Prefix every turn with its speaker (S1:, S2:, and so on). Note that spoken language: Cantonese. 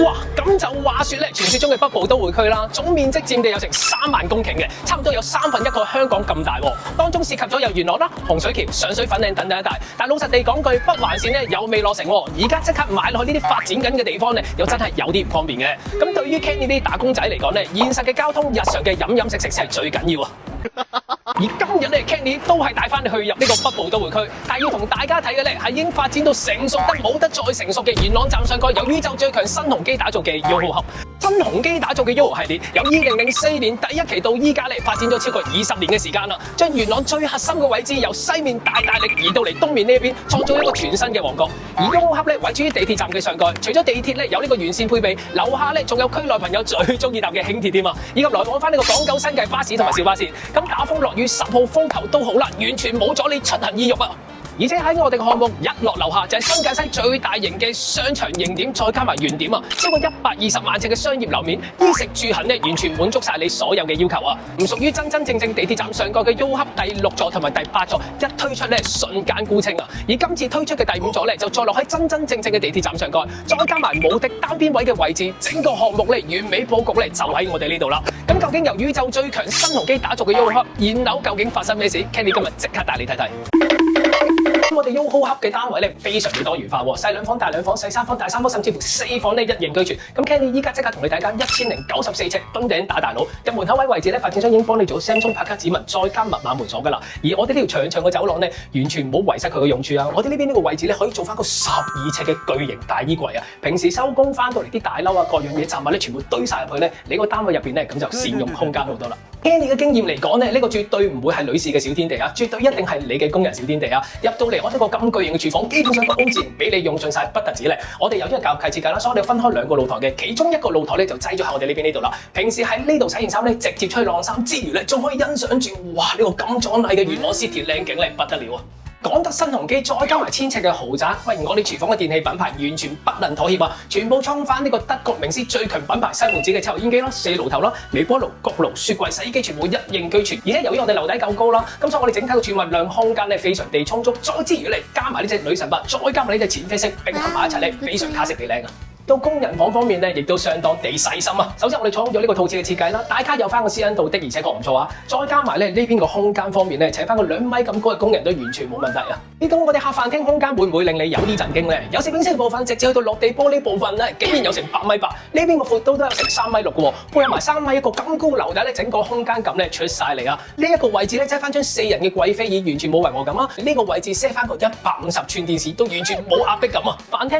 S1: 哇，咁就話說咧，傳說中嘅北部都會區啦，總面積佔地有成3萬公頃嘅，差唔多有1/3個香港咁大喎。當中涉及咗有元朗啦、洪水橋、上水粉嶺等等一帶。但老實地講句，北環線咧又未落成喎，而家即刻買落去呢啲發展緊嘅地方咧，又真係有啲唔方便嘅。咁對於 Kenny 呢啲打工仔嚟講咧，現實嘅交通、日常嘅飲食食先係最緊要啊！而今日咧 Kenny 都係帶翻你去入呢個北部都會區，但係要同大家睇嘅咧係已經發展到成熟得冇得再成熟嘅元朗站上蓋由宇宙最強新鴻基打造嘅1號盒。新鴻基打造嘅1號系列，由2004年第一期到依家咧發展咗超過20年嘅時間啦，將元朗最核心嘅位置由西面大力移到嚟東面呢一邊，創造一個全新嘅旺角。而1號盒咧位處於地鐵站嘅上蓋，除咗地鐵咧有呢個沿線配備，樓下咧仲有區內朋友最中意搭嘅輕鐵添啊，以及來往翻呢個港九新界巴士同埋小巴線。咁打風落雨10號風球都好啦，完全冇阻你出行意欲啊！而且喺我哋嘅項目一落樓下就係新界西最大型嘅商場型點，再加埋原點啊，超過120萬呎嘅商業樓面，衣食住行咧完全滿足晒你所有嘅要求啊！唔屬於真正地鐵站上蓋嘅1號盒第6座同埋第8座一推出咧瞬間沽清啊！而今次推出嘅第5座咧就再落喺真正嘅地鐵站上蓋，再加埋無敵單邊位嘅位置，整個項目咧完美佈局咧就喺我哋呢度啦！咁究竟由宇宙最強新鴻基打造嘅1號盒現樓究竟發生咩事 ？Kenny 今日即刻帶你睇睇。我哋1號盒嘅單位咧非常之多元化喎，細2房、大2房、細3房、大3房，甚至乎4房咧一應俱全。咁 Kenny 依家即刻同你睇間1094尺墩頂打大佬，入門口位位置咧發展商已經幫你做 Samsung 拍卡指紋，再加密碼門鎖噶啦。而我哋呢條長嘅走廊咧，完全冇遺失佢嘅用處啊！我哋呢邊呢個位置咧可以做翻個12尺嘅巨型大衣櫃啊！平時收工翻到嚟啲大褸啊，各樣嘢雜物咧全部堆晒入去咧，你個單位入邊咧咁就善用空間好多啦。Kenny 嘅經驗嚟講咧，呢個絕對唔會係女士嘅小天地啊，絕對一定係你嘅工人小天地啊！入到嚟我呢個咁巨型嘅廚房，基本上個空間俾你用盡晒，不特止咧。我哋有啲教育契設計啦，所以我哋分開2個露台嘅，其中1個露台咧就擠咗喺我哋呢度啦。平時喺呢度洗完衫咧，直接出去晾衫之餘咧，仲可以欣賞住哇呢個咁壯麗嘅元朗 City 靚景咧，不得了啊！講得新鴻基，再加埋1000尺嘅豪宅，喂！我哋廚房嘅電器品牌完全不能妥協啊！全部衝翻呢個德國名師最強品牌西門子嘅抽油煙機啦、4爐頭啦、微波爐、焗爐、雪櫃、洗衣機，全部一應俱全。而且由於我哋樓底夠高啦，咁所以我哋整體嘅儲物量空間咧非常地充足。再之餘嚟加埋呢隻女神筆，再加埋呢隻淺啡色並合埋一齊咧，非常卡式地靚啊！到工人房方面咧，亦都相當地細心啊！首先我哋採用咗呢個套廁嘅設計啦，大卡有翻個私隱度的，而且確唔錯啊！再加埋咧呢邊個空間方面咧，請翻個2米咁高嘅工人都完全冇問題啊！呢個我哋客飯廳空間會唔會令你有啲震驚咧？有攝影師嘅部分直至去到落地玻璃部分咧，竟然有成8.8米，呢邊個闊度都有成3.6米嘅喎，配合埋3米一個咁高樓底咧，整個空間感咧出晒嚟啊！呢一個位置咧，擠翻張4人嘅貴妃椅，完全冇違和感啊！呢個位置 set 翻個150寸電視都完全冇壓迫感啊！飯廳